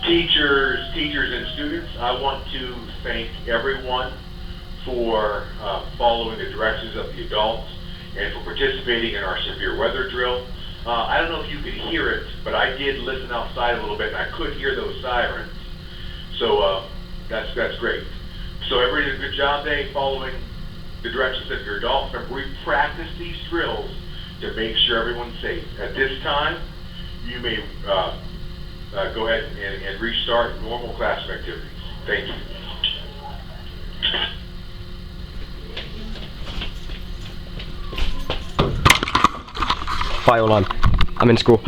teachers and students, I want to thank everyone for following the directions of the adults and for participating in our severe weather drill. I don't know if you could hear it, but I did listen outside a little bit and I could hear those sirens. So that's great. So everybody did a good job today following the directions of your adults. Remember, we practice these drills to make sure everyone's safe. At this time, you may go ahead and restart normal classroom activities. Thank you. Fire alarm. I'm in school.